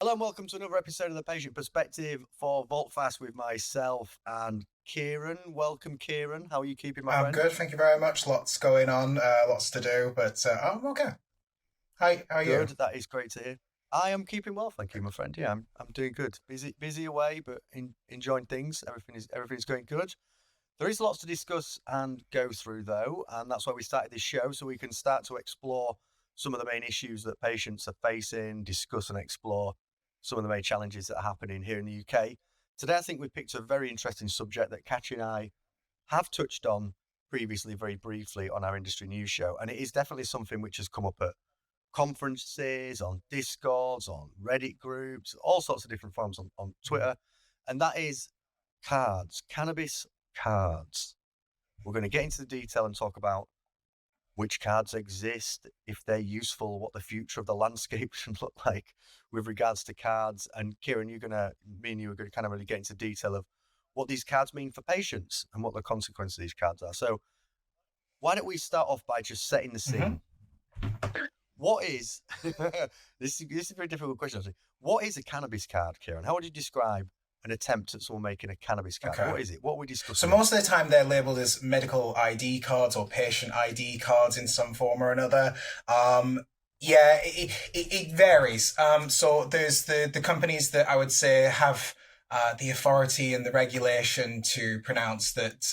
Hello and welcome to another episode of The Patient Perspective for VaultFast with myself and Kieran. Welcome, Kieran. How are you keeping, my I'm friend? good, thank you very much. Lots going on, lots to do, but I'm okay. How are you? Good. That is great to hear. I am keeping well, thank you, my friend. Yeah, I'm doing good. Busy away, but enjoying things. Everything's going good. There is lots to discuss and go through, though, and that's why we started this show, so we can start to explore some of the main issues that patients are facing, discuss and explore some of the main challenges that are happening here in the UK. Today, I think we picked a very interesting subject that Katri and I have touched on previously, very briefly, on our industry news show, and it is definitely something which has come up at conferences, on Discords, on Reddit groups, all sorts of different forums on Twitter, and that is cards, cannabis cards. We're going to get into the detail and talk about which cards exist, if they're useful, what the future of the landscape should look like with regards to cards. And Kieran, me and you are going to kind of really get into detail of what these cards mean for patients and what the consequences of these cards are. So why don't we start off by just setting the hmm scene? What is this is a very difficult question, actually. What is a cannabis card, Kieran? How would you describe an attempt at someone making a cannabis card? Okay. What is it? What are we So discussing here? most of the time they're labelled as medical ID cards or patient ID cards in some form or another. It varies. So there's the companies that I would say have the authority and the regulation to pronounce that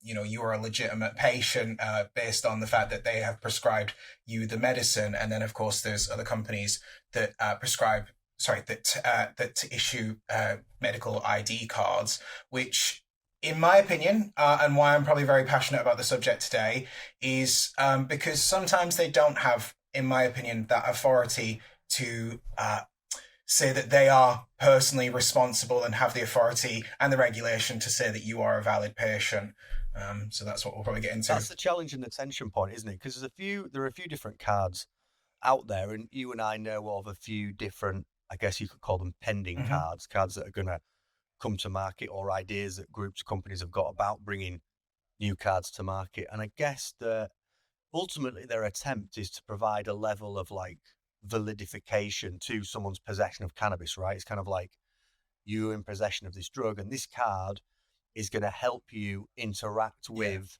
you are a legitimate patient based on the fact that they have prescribed you the medicine, and then of course there's other companies that that issue medical ID cards, which in my opinion, and why I'm probably very passionate about the subject today, is because sometimes they don't have, in my opinion, that authority to say that they are personally responsible and have the authority and the regulation to say that you are a valid patient. So that's what we'll probably get into. That's the challenge and the tension point, isn't it? Because there are a few different cards out there, and you and I know of a few different, I guess you could call them pending hmm cards that are going to come to market, or ideas that groups, companies have got about bringing new cards to market. And I guess that ultimately their attempt is to provide a level of like validification to someone's possession of cannabis, right? It's kind of like you're in possession of this drug, and this card is going to help you interact Yeah. with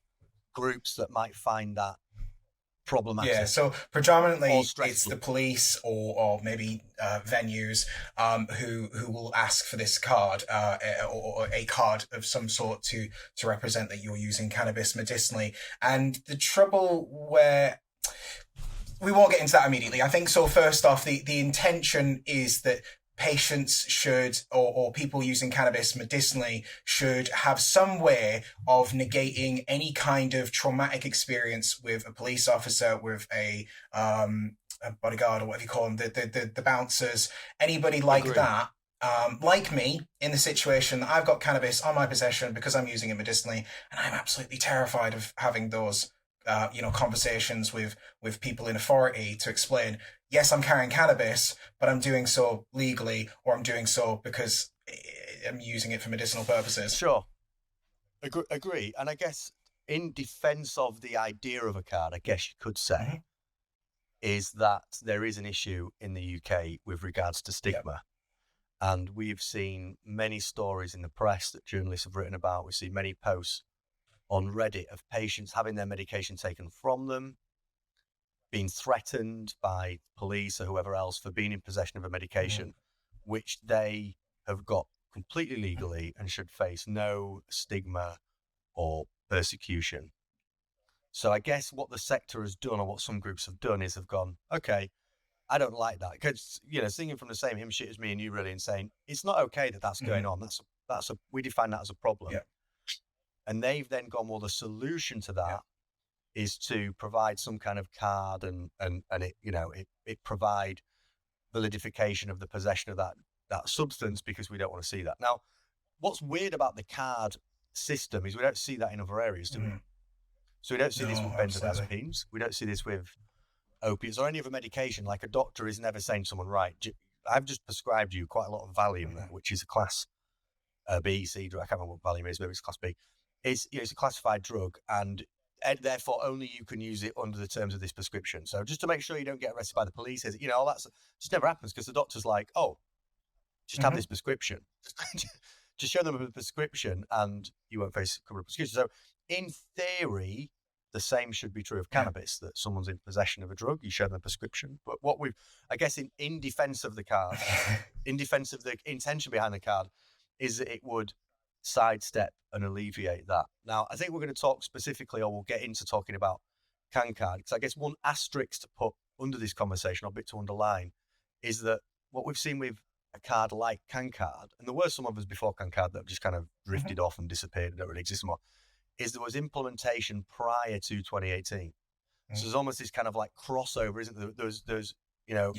groups that might find that Yeah, problematic so or predominantly it's the stressful. police or maybe venues who will ask for this card or a card of some sort to represent that you're using cannabis medicinally. And the trouble where we won't get into that immediately. I think so. First off, the intention is that patients should, or people using cannabis medicinally should have some way of negating any kind of traumatic experience with a police officer, with a bodyguard, or whatever you call them, the bouncers, anybody like Agree. that. Like me, in the situation that I've got cannabis on my possession because I'm using it medicinally, and I'm absolutely terrified of having those conversations with people in authority to explain, yes, I'm carrying cannabis, but I'm doing so legally, or I'm doing so because I'm using it for medicinal purposes. Sure. Agree. And I guess in defense of the idea of a card, I guess you could Mm-hmm. say, is that there is an issue in the UK with regards to Yep. stigma. And we've seen many stories in the press that journalists have written about. We've seen many posts on Reddit of patients having their medication taken from them, being threatened by police or whoever else for being in possession of a Mm-hmm. medication, which they have got completely legally and should face no stigma or persecution. So I guess what the sector has done, or what some groups have done, is have gone, okay, I don't like that, because singing from the same hymn sheet as me and you, really, and saying it's not okay that that's going Mm-hmm. on. We define that as a problem, Yep. and they've then gone, well, the solution to Yep. that is to provide some kind of card, and it provide validification of the possession of that substance, because we don't want to see that. Now, what's weird about the card system is we don't see that in other areas, do we? Mm-hmm. So we don't see this No, with absolutely. benzodiazepines. We don't see this with opiates or any other medication. Like, a doctor is never saying to someone, right, I've just prescribed you quite a lot of Valium there, Mm-hmm. which is a class B, C drug. I can't remember what Valium is, maybe it's class B. It's a classified drug, and therefore only you can use it under the terms of this prescription. So just to make sure you don't get arrested by the police, all that's just never happens, because the doctor's like, oh, just have Mm-hmm. this prescription. Just show them a prescription and you won't face criminal prosecution. So in theory, the same should be true of Yeah. cannabis, that someone's in possession of a drug, you show them a prescription. But what I guess in defense of the card, in defense of the intention behind the card, is that it would sidestep and alleviate that. Now, I think we're going to talk specifically, or we'll get into talking about can card, because I guess one asterisk to put under this conversation, or a bit to underline, is that what we've seen with a card like can card, and there were some others before can card that have just kind of drifted off and disappeared and don't really exist anymore, is there was implementation prior to 2018. So there's almost this kind of like crossover, isn't there? There's Yeah.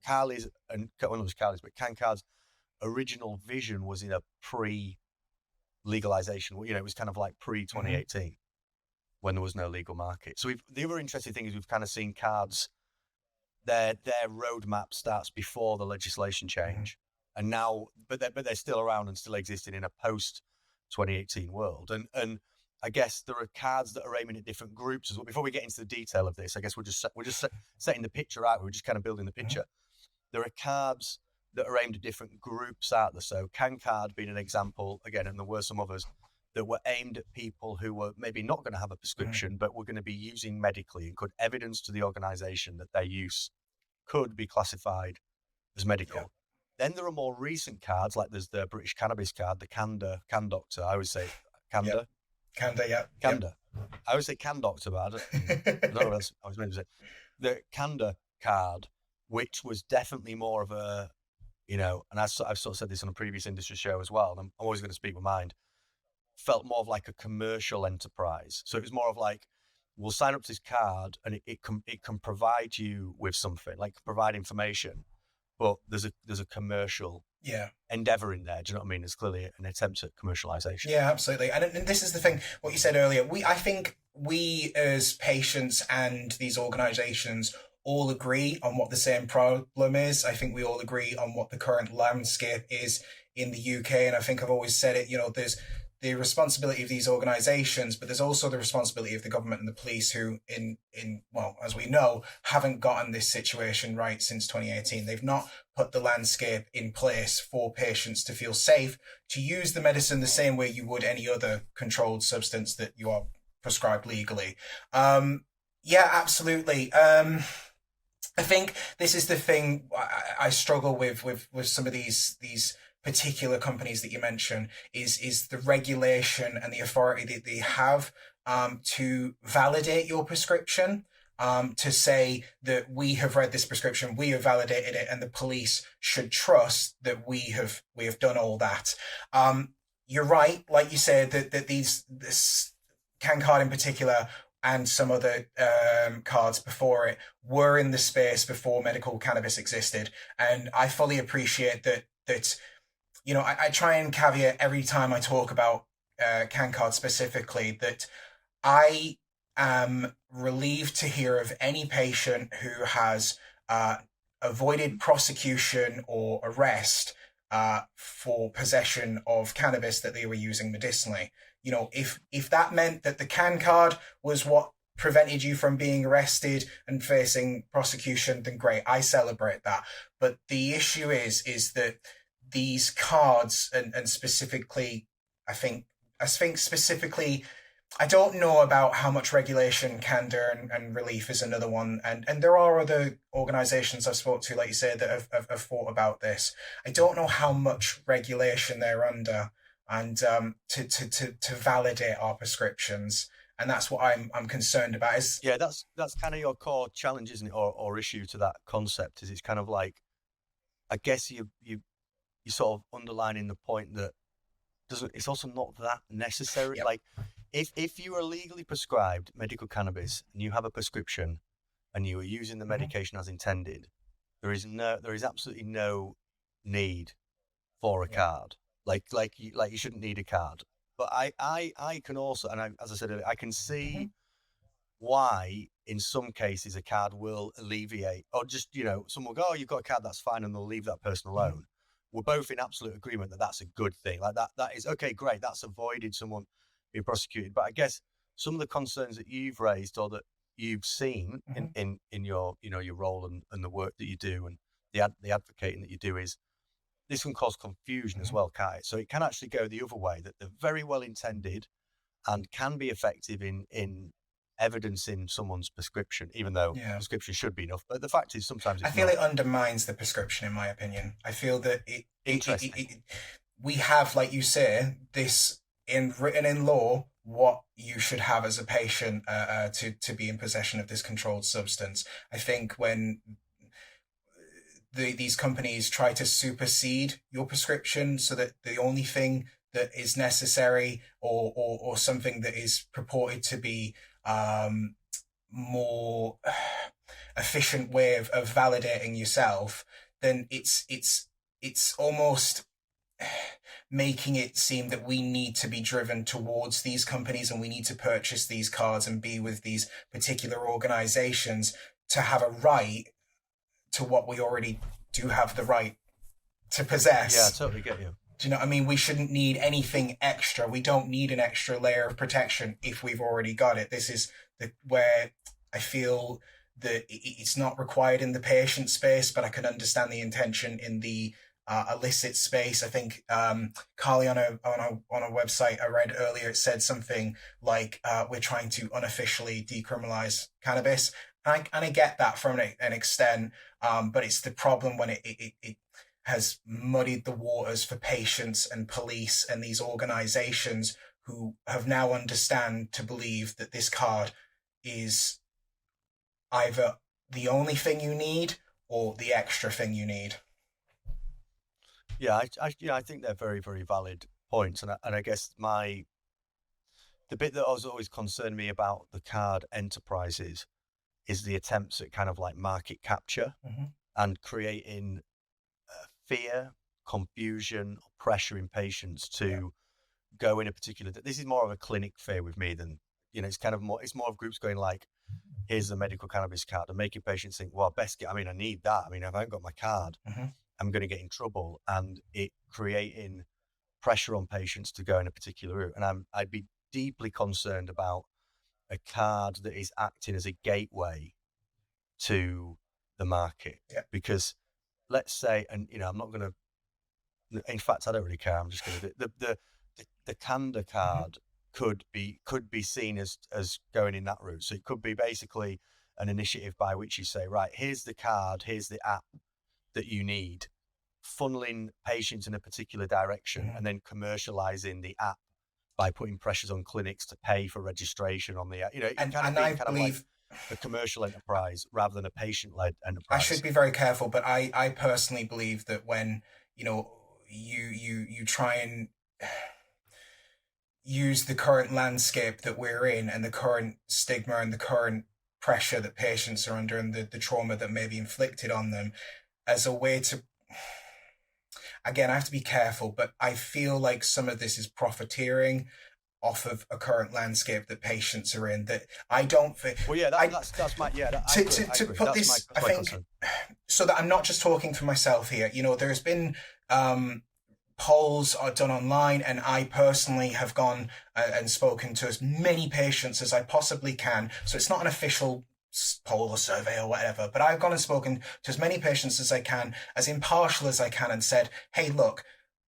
Carly's, and well, not just Carly's, but can card's original vision was in a pre-legalization. It was kind of like pre-2018 when there was no legal market. So the other interesting thing is we've kind of seen cards, their roadmap starts before the legislation change, and now, but they're still around and still existing in a post 2018 world. And I guess there are cards that are aiming at different groups as well. Before we get into the detail of this, I guess we're just setting the picture out. We're just kind of building the picture. There are cards that are aimed at different groups out there. So can card being an example again, and there were some others that were aimed at people who were maybe not going to have a prescription, but were going to be using medically and could evidence to the organization that their use could be classified as medical. Yeah. Then there are more recent cards, like there's the British cannabis card, the Canda, Can Doctor. I always say Canda. Yep. Canda, yeah. Canda. Yep. I always say Can Doctor, but I don't know what else I was meant to say. The Canda card, which was definitely more of a, and I've sort of said this on a previous industry show as well, and I'm always going to speak my mind, felt more of like a commercial enterprise. So it was more of like, we'll sign up to this card and it can provide you with something, like provide information, but there's a commercial endeavor in there. Do you know what I mean? It's clearly an attempt at commercialization. Yeah, absolutely. And this is the thing, what you said earlier, I think we as patients and these organizations all agree on what the same problem is. I think we all agree on what the current landscape is in the UK. And I think I've always said it, there's the responsibility of these organizations, but there's also the responsibility of the government and the police who, well, as we know, haven't gotten this situation right since 2018. They've not put the landscape in place for patients to feel safe to use the medicine the same way you would any other controlled substance that you are prescribed legally. Yeah, absolutely. I think this is the thing I struggle with some of these particular companies that you mentioned is the regulation and the authority that they have to validate your prescription, to say that we have read this prescription, we have validated it, and the police should trust that we have done all that. You're right, like you said, that this Can card in particular and some other cards before it were in the space before medical cannabis existed, and I fully appreciate that. I try and caveat every time I talk about Can card specifically that I am relieved to hear of any patient who has avoided prosecution or arrest for possession of cannabis that they were using medicinally. If that meant that the Can card was what prevented you from being arrested and facing prosecution, then great, I celebrate that. But the issue is that these cards and specifically, I think specifically, I don't know about how much regulation can do, and Relief is another one. And there are other organizations I've spoke to, like you said, that have thought about this. I don't know how much regulation they're under and to validate our prescriptions. And that's what I'm concerned about. That's kind of your core challenge, isn't it? Or issue to that concept is it's kind of like, I guess you're sort of underlining the point that it's also not that necessary. Yep. Like if you are legally prescribed medical cannabis and you have a prescription and you are using the medication as intended, there is absolutely no need for a card. Like you shouldn't need a card. But I can also, and as I said earlier, I can see why in some cases a card will alleviate, or just, someone will go, oh, you've got a card, that's fine, and they'll leave that person alone. We're both in absolute agreement that that's a good thing. Like that is, okay, great, that's avoided someone being prosecuted. But I guess some of the concerns that you've raised or that you've seen in your, your role and the work that you do and the advocating that you do is this can cause confusion as well, can't it? So it can actually go the other way, that they're very well intended and can be effective in evidencing someone's prescription, even though Yeah. prescription should be enough. But the fact is, sometimes I it's feel not. it undermines the prescription, in my opinion. I feel that Interesting. we have, like you say, this written in law what you should have as a patient to be in possession of this controlled substance. I think when these companies try to supersede your prescription so that the only thing that is necessary or something that is purported to be more efficient way of validating yourself, then it's almost making it seem that we need to be driven towards these companies and we need to purchase these cards and be with these particular organizations to have a right to what we already do have the right to possess. Yeah, I totally get you. Do you know what I mean? We shouldn't need anything extra. We don't need an extra layer of protection if we've already got it. This is where I feel that it's not required in the patient space, but I can understand the intention in the illicit space. I think Carly on a website I read earlier, it said something like we're trying to unofficially decriminalize cannabis, and I get that from an extent, but it's the problem when it has muddied the waters for patients and police and these organizations who have now understand to believe that this card is either the only thing you need or the extra thing you need. Yeah, I think they're very, very valid points, and I guess the bit that was always concerned me about the card enterprises is the attempts at kind of like market capture and creating fear, confusion, pressure in patients to go in a particular. This is more of a clinic fear with me than, it's kind of more. It's more of groups going like, here's the medical cannabis card, and making patients think, well, best get. I mean, I need that. I mean, if I haven't got my card, I'm going to get in trouble, and it creating pressure on patients to go in a particular route. And I'd be deeply concerned about a card that is acting as a gateway to the market, because let's say, and I'm not going to. In fact, I don't really care. I'm just going to the Canda card could be seen as going in that route. So it could be basically an initiative by which you say, right, here's the card, here's the app that you need, funneling patients in a particular direction, and then commercializing the app by putting pressures on clinics to pay for registration on the app. I believe a commercial enterprise rather than a patient-led enterprise. I should be very careful, but I personally believe that when you try and use the current landscape that we're in and the current stigma and the current pressure that patients are under and the trauma that may be inflicted on them as a way to, again, I have to be careful, but I feel like some of this is profiteering off of a current landscape that patients are in that I don't think. Well, yeah, that's my, to put this, I think, concern. So that I'm not just talking for myself here. There's been polls are done online, and I personally have gone and spoken to as many patients as I possibly can. So it's not an official poll or survey or whatever, but I've gone and spoken to as many patients as I can, as impartial as I can, and said, hey, look,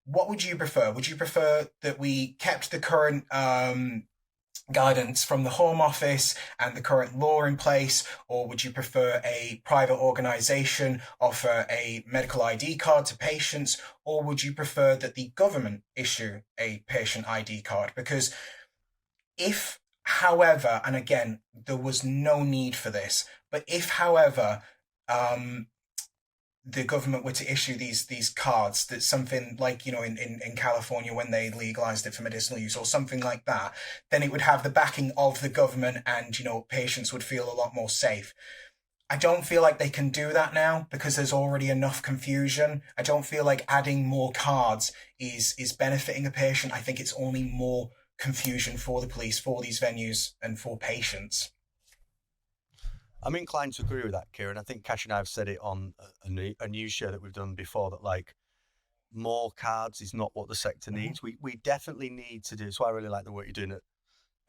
what would you prefer? Would you prefer that we kept the current guidance from the Home Office and the current law in place, or would you prefer a private organisation offer a medical ID card to patients, or would you prefer that the government issue a patient ID card? Because if, however, and again, there was no need for this, but if, however, the government were to issue these cards, that something like, in California when they legalized it for medicinal use or something like that, then it would have the backing of the government and, patients would feel a lot more safe. I don't feel like they can do that now because there's already enough confusion. I don't feel like adding more cards is benefiting a patient. I think it's only more confusion for the police, for these venues and for patients. I'm inclined to agree with that, Kieran. I think Cash and I have said it on a news show that we've done before, that like more cards is not what the sector needs. We definitely need to do. That's why I really like the work you're doing at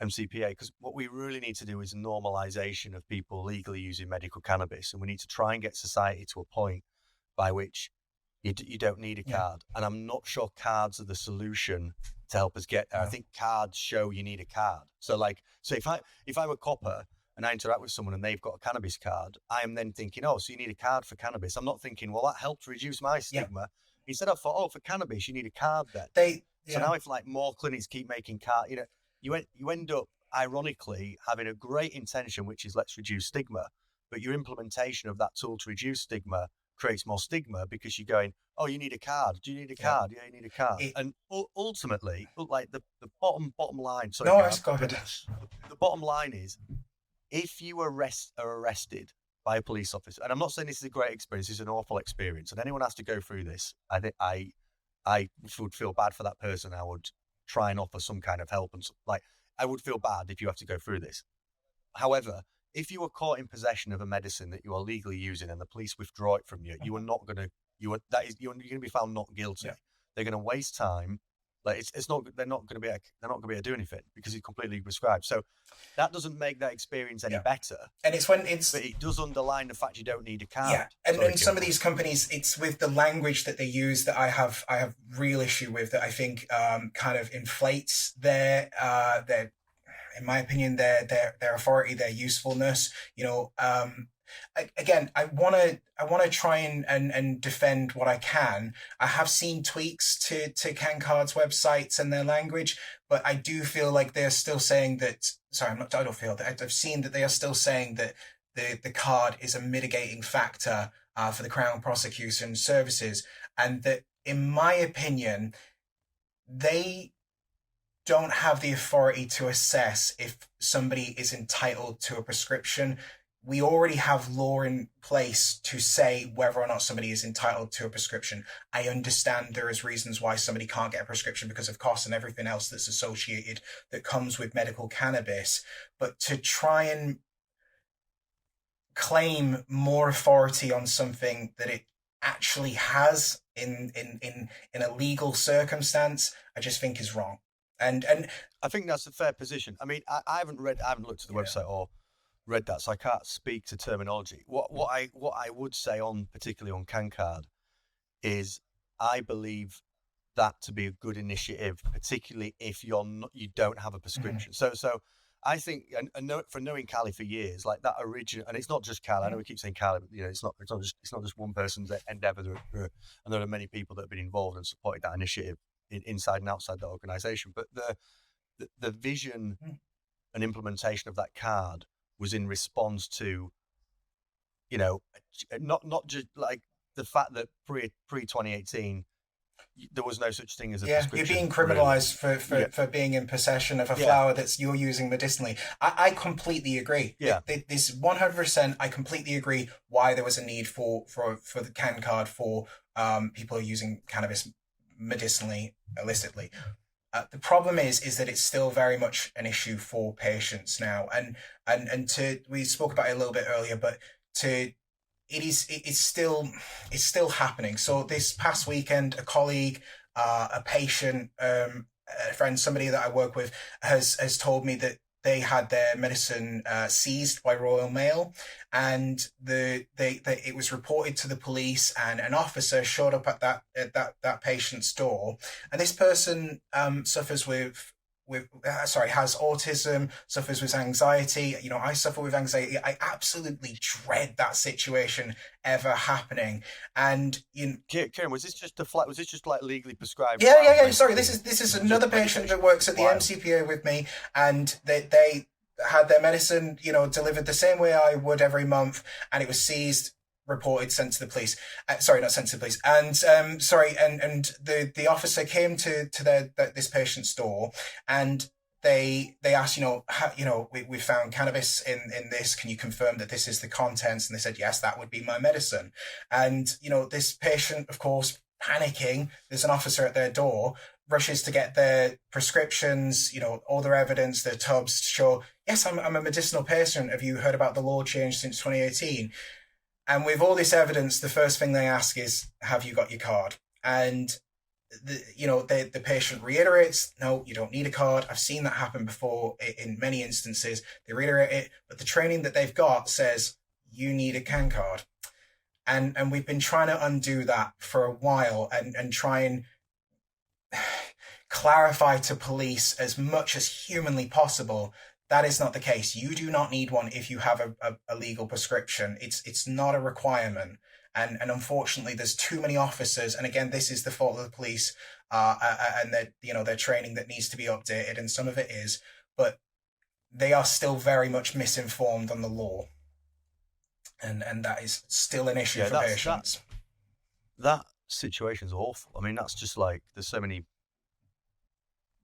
MCPA, because what we really need to do is normalization of people legally using medical cannabis, and we need to try and get society to a point by which you don't need a Yeah. card. And I'm not sure cards are the solution to help us get there. I No. think cards show you need a card. So if I'm a copper and I interact with someone and they've got a cannabis card, I am then thinking, oh, so you need a card for cannabis. I'm not thinking, well, that helped reduce my Yeah. stigma. Instead, I thought, oh, for cannabis, you need a card then. So Yeah. now if like more clinics keep making card, you end up ironically having a great intention, which is let's reduce stigma, but your implementation of that tool to reduce stigma creates more stigma because you're going, oh, you need a card. Do you need a Yeah. card? Yeah, you need a card. It, And ultimately, like the bottom line, sorry, no, Gareth, go ahead. the bottom line is if you are arrested by a police officer, and I'm not saying this is a great experience, it's an awful experience, and anyone has to go through this, I think I would feel bad for that person. I would try and offer some kind of help, and like I would feel bad if you have to go through this. However, if you are caught in possession of a medicine that you are legally using and the police withdraw it from you, you are not going to you're going to be found not guilty. Yeah. They're going to waste time. Like it's not they're not going to be able to do anything because it's completely prescribed. So that doesn't make that experience any better. And but it does underline the fact you don't need a card. Yeah, and some of these companies, it's with the language that they use that I have real issue with, that I think kind of inflates their in my opinion their authority, their usefulness. Again, I want to try and defend what I can. I have seen tweaks to CanCard's websites and their language, but I do feel like they're still saying that. Sorry, I don't feel that. I've seen that they are still saying that the card is a mitigating factor for the Crown Prosecution Services, and that, in my opinion, they don't have the authority to assess if somebody is entitled to a prescription. We already have law in place to say whether or not somebody is entitled to a prescription. I understand there is reasons why somebody can't get a prescription because of cost and everything else that's associated that comes with medical cannabis. But to try and claim more authority on something that it actually has in a legal circumstance, I just think is wrong. And I think that's a fair position. I mean, I haven't looked at the website or read that, so I can't speak to terminology. What I would say particularly on CanCard is I believe that to be a good initiative, particularly if you don't have a prescription. Mm-hmm. So I think, and for knowing Cali for years, like that original, and it's not just Cali. I know we keep saying Cali, but it's not just one person's endeavor. And there are many people that have been involved and supported that initiative inside and outside the organization. But the vision and implementation of that card was in response to, not just like the fact that pre 2018 there was no such thing as a prescription. You're being criminalized for being in possession of a flower that you're using medicinally. I completely agree. Yeah, this 100%. I completely agree. Why there was a need for the CanCard for people using cannabis medicinally, illicitly. The problem is that it's still very much an issue for patients now, and we spoke about it a little bit earlier, but it's still happening. So this past weekend, a colleague, a patient, a friend, somebody that I work with has told me that they had their medicine seized by Royal Mail, and it was reported to the police, and an officer showed up at that patient's door, and this person suffers has autism, suffers with anxiety. I suffer with anxiety. I absolutely dread that situation ever happening. And Kieran, was this just like legally prescribed? Yeah. Sorry, this is another patient that works at the MCPA with me, and they had their medicine, delivered the same way I would every month, and it was seized, reported, sent to the police. Sorry, not sent to the police. And and the officer came to this patient's door, and they asked, we found cannabis in this. Can you confirm that this is the contents? And they said, yes, that would be my medicine. And this patient, of course, panicking. There's an officer at their door. Rushes to get their prescriptions, all their evidence, their tubs to show, yes, I'm a medicinal patient. Have you heard about the law change since 2018? And with all this evidence, the first thing they ask is, have you got your card? And the patient reiterates, no, you don't need a card. I've seen that happen before in many instances. They reiterate it, but the training that they've got says you need a CanCard. and we've been trying to undo that for a while, and try and clarify to police as much as humanly possible that is not the case. You do not need one if you have a legal prescription. It's not a requirement. And unfortunately, there's too many officers. And again, this is the fault of the police, and their training that needs to be updated. And some of it is, but they are still very much misinformed on the law, and that is still an issue for patients. That situation is awful. I mean, that's just like, there's so many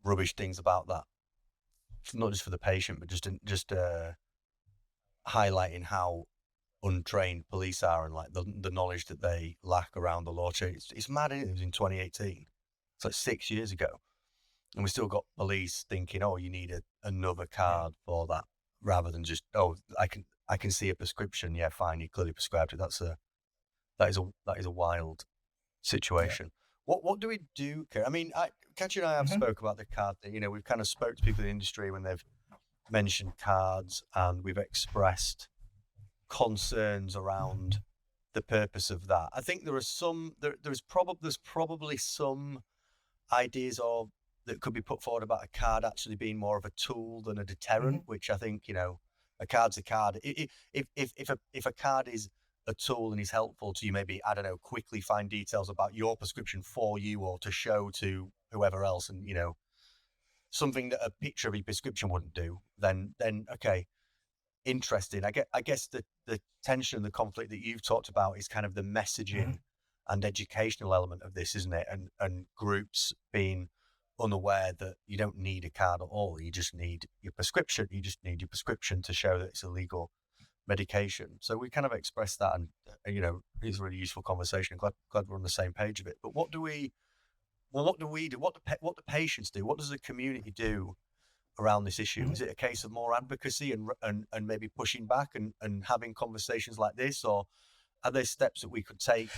rubbish things about that, not just for the patient, but just highlighting how untrained police are, and like the knowledge that they lack around the law change. It's mad, isn't it? It was in 2018. It's like 6 years ago, and we still got police thinking, oh, you need another card for that, rather than just, oh, I can see a prescription. Yeah, fine, you clearly prescribed it. That is a wild situation. Yeah. What do we do? I mean, Katja and I have spoke about the card thing. You know, we've kind of spoke to people in the industry when they've mentioned cards, and we've expressed concerns around the purpose of that. I think there are there's probably some ideas that could be put forward about a card actually being more of a tool than a deterrent, which I think, you know, a card's a card. If a card is a tool and is helpful to you, maybe, I don't know, quickly find details about your prescription for you, or to show to whoever else, and, you know, something that a picture of your prescription wouldn't do, then okay, interesting. I guess the tension and the conflict that you've talked about is kind of the messaging and educational element of this, isn't it? And groups being unaware that you don't need a card at all. You just need your prescription. You just need your prescription to show that it's a legal medication. So we kind of expressed that, and you know, it's a really useful conversation. Glad we're on the same page of it. But what do we do? What do patients do? What does the community do around this issue? Is it a case of more advocacy and maybe pushing back and having conversations like this, or are there steps that we could take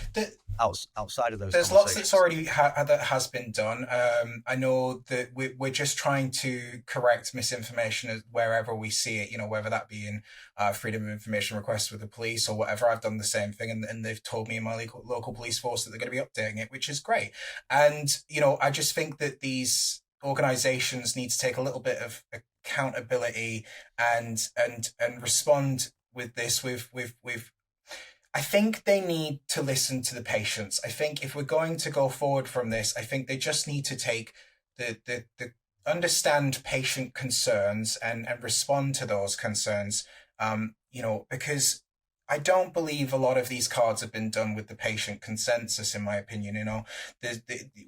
outside of those? There's lots that's already that has been done. I know that we're just trying to correct misinformation wherever we see it, you know, whether that be in freedom of information requests with the police or whatever. I've done the same thing, and they've told me in my local police force that they're going to be updating it, which is great. And, you know, I just think that these organizations need to take a little bit of accountability and respond with this with I think they need to listen to the patients. I think if we're going to go forward from this, I think they just need to take the understand patient concerns and respond to those concerns. You know, because I don't believe a lot of these cards have been done with the patient consensus, in my opinion. You know,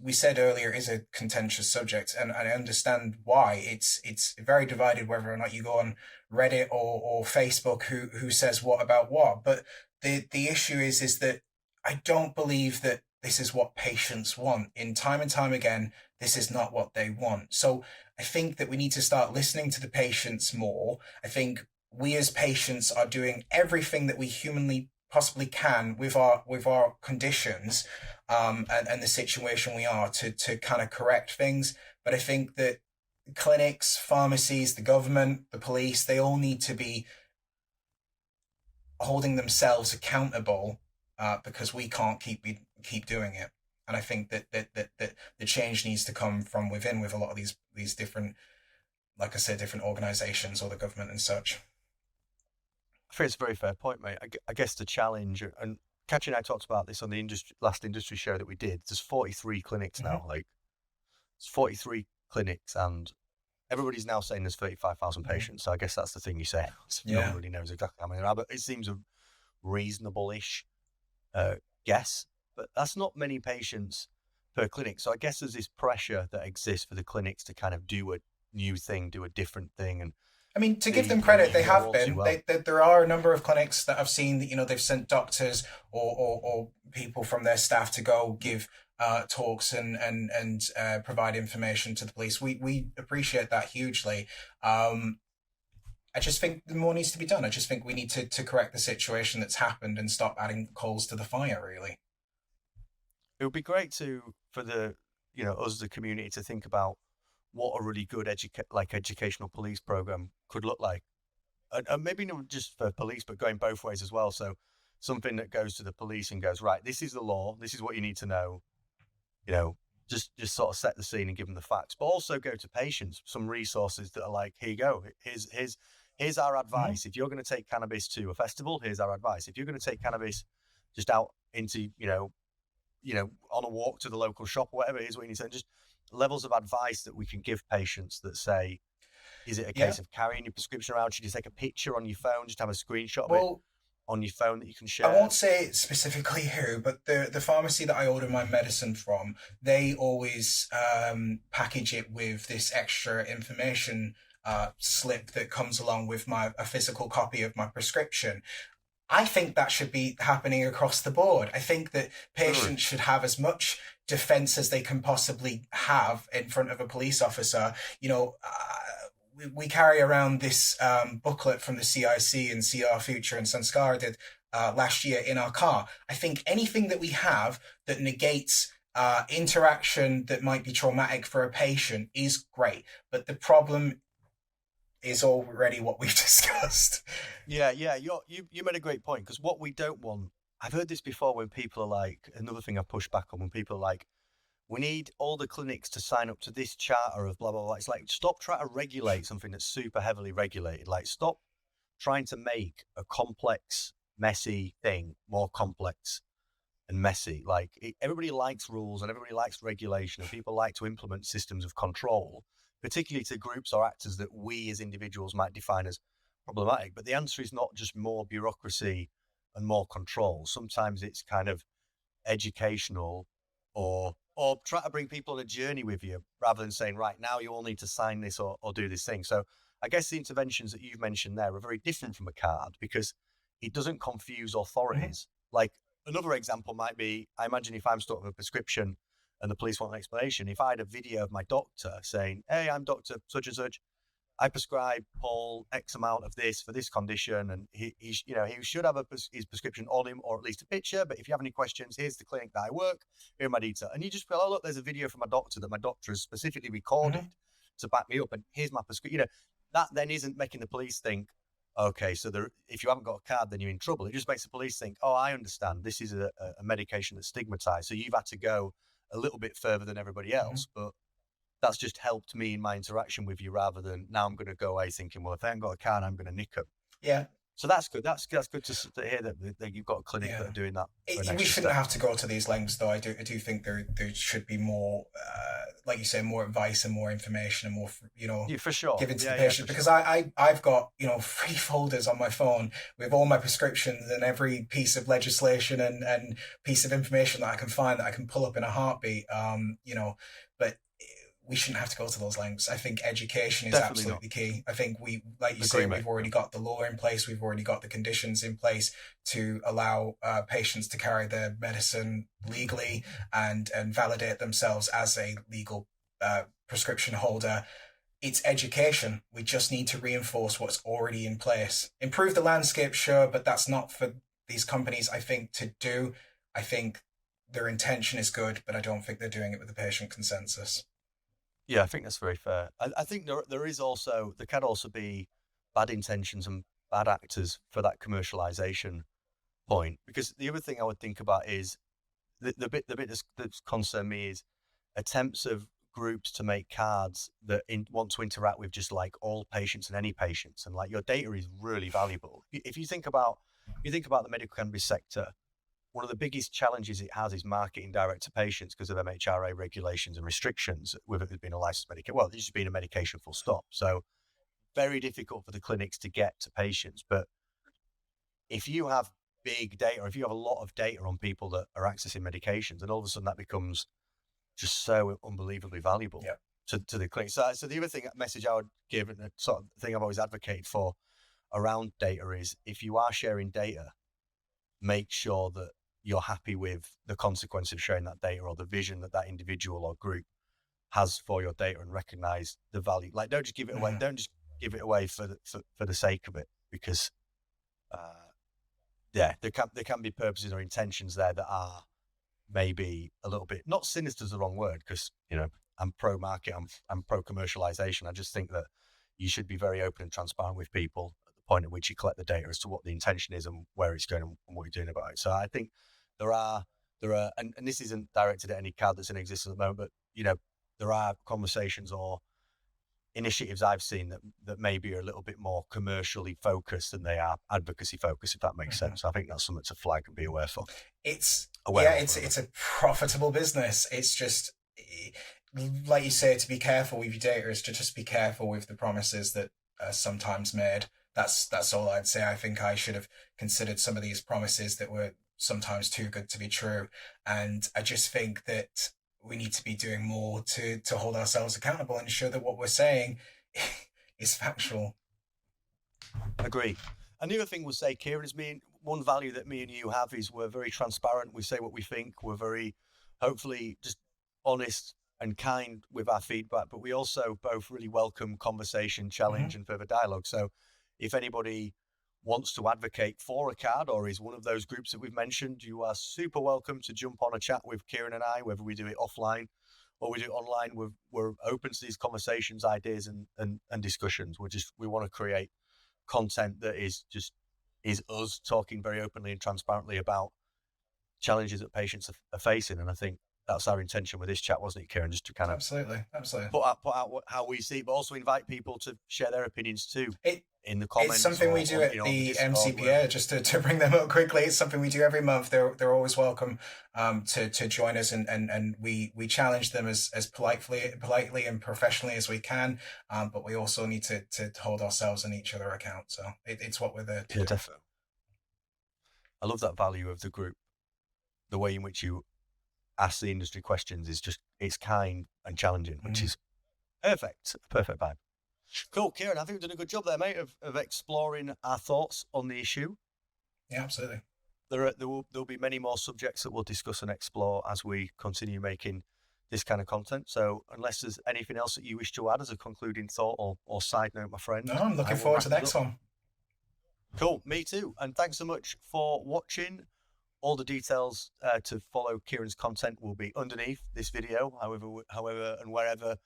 we said earlier it is a contentious subject, and I understand why. It's very divided whether or not you go on Reddit or Facebook who says what about what. But the issue is that I don't believe that this is what patients want. In time and time again, this is not what they want. So I think that we need to start listening to the patients more. I think we as patients are doing everything that we humanly possibly can with our conditions, and the situation we are to kind of correct things. But I think that clinics, pharmacies, the government, the police, they all need to be holding themselves accountable, because we can't keep doing it. And I think that the change needs to come from within with a lot of these different, like I said, different organizations or the government and such. I think it's a very fair point, mate. I guess the challenge, and Katja and I talked about this on the last industry show that we did. There's 43 clinics now. Like, it's 43 clinics, and everybody's now saying there's 35,000 patients. So I guess that's the thing you say. No one really knows exactly how many there are, but it seems a reasonable-ish guess. But that's not many patients per clinic. So I guess there's this pressure that exists for the clinics to kind of do a new thing, do a different thing. And I mean, to give them credit, they have been. Well. There are a number of clinics that I've seen that, you know, they've sent doctors or people from their staff to go give talks and provide information to the police. We appreciate that hugely. I just think more needs to be done. I just think we need to correct the situation that's happened and stop adding coals to the fire, really. It would be great for the, you know, us, the community, to think about what a really good educational police program could look like, and maybe not just for police, but going both ways as well. So something that goes to the police and goes, right, this is the law, this is what you need to know, you know, just sort of set the scene and give them the facts, but also go to patients, some resources that are like, here you go, here's our Mm-hmm. advice. If you're going to take cannabis to a festival, here's our advice. If you're going to take cannabis just out into, on a walk to the local shop or whatever it is, what you need to just levels of advice that we can give patients that say, is it a Yeah. case of carrying your prescription around? Should you take a picture on your phone? Just have a screenshot of it Well, on your phone that you can I share? won't say specifically who, but the pharmacy that I order my medicine from, they always package it with this extra information slip that comes along with a physical copy of my prescription. I think that should be happening across the board. I think that Mm. patients should have as much defense as they can possibly have in front of a police officer. We carry around this booklet from the CIC and CR Future and Sanskara did last year in our car. I think anything that we have that negates interaction that might be traumatic for a patient is great. But the problem is already what we've discussed. Yeah, you made a great point, because what we don't want, I've heard this before when people are like, another thing I push back on, when people are like, we need all the clinics to sign up to this charter of blah, blah, blah. It's like, stop trying to regulate something that's super heavily regulated. Like, stop trying to make a complex, messy thing more complex and messy. Like, everybody likes rules and everybody likes regulation, and people like to implement systems of control, particularly to groups or actors that we as individuals might define as problematic. But the answer is not just more bureaucracy and more control. Sometimes it's kind of educational, or try to bring people on a journey with you, rather than saying, right, now you all need to sign this or do this thing. So I guess the interventions that you've mentioned there are very different from a card, because it doesn't confuse Mm-hmm. authorities. Like, another example might be, I imagine if I'm stuck with a prescription and the police want an explanation, if I had a video of my doctor saying, hey, I'm Dr. Such and such, I prescribe Paul X amount of this for this condition, and he should have his prescription on him, or at least a picture. But if you have any questions, here's the clinic that I work. Here are my details, and you just go, oh look, there's a video from my doctor that my doctor has specifically Mm-hmm. recorded to back me up, and here's my prescription. That then isn't making the police think, okay, so if you haven't got a card, then you're in trouble. It just makes the police think, oh, I understand. This is a medication that's stigmatized, so you've had to go a little bit further than everybody Mm-hmm. else, but that's just helped me in my interaction with you, rather than now I'm going to go away thinking, well, if I haven't got a car, I'm going to nick them. Yeah. So that's good. That's good to hear that you've got a clinic that Yeah. are doing that for an We extra shouldn't step. have to go to these lengths, though. I do think there should be more, like you say, more advice and more information and more, Yeah, for sure. given to the Yeah, patient. for Because sure. I've got 3 folders on my phone with all my prescriptions and every piece of legislation and piece of information that I can find that I can pull up in a heartbeat. But we shouldn't have to go to those lengths. I think education is Definitely not. absolutely key. I think like you say, Agree, mate. we've already got the law in place. We've already got the conditions in place to allow patients to carry their medicine legally and validate themselves as a legal prescription holder. It's education. We just need to reinforce what's already in place. Improve the landscape, sure, but that's not for these companies, I think, to do. I think their intention is good, but I don't think they're doing it with the patient consensus. Yeah, I think that's very fair. I think there can also be bad intentions and bad actors for that commercialization point. Because the other thing I would think about is the bit that's concerned me is attempts of groups to make cards that want to interact with just like all patients and any patients, and like, your data is really valuable. If you think about the medical cannabis sector, one of the biggest challenges it has is marketing direct to patients because of MHRA regulations and restrictions with it being a licensed medication. Well, it's just been a medication, full stop. So very difficult for the clinics to get to patients. But if you have big data, or if you have a lot of data on people that are accessing medications, and all of a sudden that becomes just so unbelievably valuable Yeah. to the clinic. So the other message I would give, and the sort of thing I've always advocated for around data, is if you are sharing data, make sure that you're happy with the consequence of sharing that data, or the vision that that individual or group has for your data, and recognize the value. Like, don't just give it away. Mm-hmm. Don't just give it away for the sake of it, because uh, there can be purposes or intentions there that are maybe a little bit, not sinister is the wrong word, because I'm pro market, I'm pro commercialization. I just think that you should be very open and transparent with people at the point at which you collect the data as to what the intention is and where it's going and what you're doing about it. So I think there are, and this isn't directed at any CAD that's in existence at the moment, but there are conversations or initiatives I've seen that maybe are a little bit more commercially focused than they are advocacy focused, if that makes sense. So I think that's something to flag and be aware for. It's a profitable business. It's just, like you say, to be careful with your data is to just be careful with the promises that are sometimes made. That's all I'd say. I think I should have considered some of these promises that were sometimes too good to be true. And I just think that we need to be doing more to hold ourselves accountable and ensure that what we're saying is factual. Agree. And the other thing we'll say, Kieran, is one value that me and you have is we're very transparent. We say what we think. We're very, hopefully, just honest and kind with our feedback, but we also both really welcome conversation, challenge, and further dialogue. So if anybody wants to advocate for a card or is one of those groups that we've mentioned, you are super welcome to jump on a chat with Kieran and I, whether we do it offline or we do it online. We're open to these conversations, ideas, and discussions. We want to create content that is us talking very openly and transparently about challenges that patients are facing. And I think that's our intention with this chat, wasn't it, Kieran? Just to kind of absolutely put out how we see it, but also invite people to share their opinions too. In the comments. It's something we do at the MCPA, just to bring them up quickly. It's something we do every month. They're always welcome to join us, and we challenge them as politely and professionally as we can. But we also need to hold ourselves and each other account. So it's what we're there to do. Definitely. I love that value of the group. The way in which you ask the industry questions is it's kind and challenging, which is perfect. A perfect vibe. Cool, Kieran. I think we've done a good job there, mate, of exploring our thoughts on the issue. Yeah, absolutely. There'll be many more subjects that we'll discuss and explore as we continue making this kind of content. So unless there's anything else that you wish to add as a concluding thought or side note, my friend. No, I'm looking forward to the next one. Cool, me too. And thanks so much for watching. All the details to follow Kieran's content will be underneath this video, however and wherever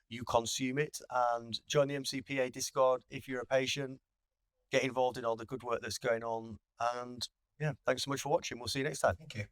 you consume it, and join the MCPA Discord if you're a patient. Get involved in all the good work that's going on, and yeah, thanks so much for watching. We'll see you next time. Thank you.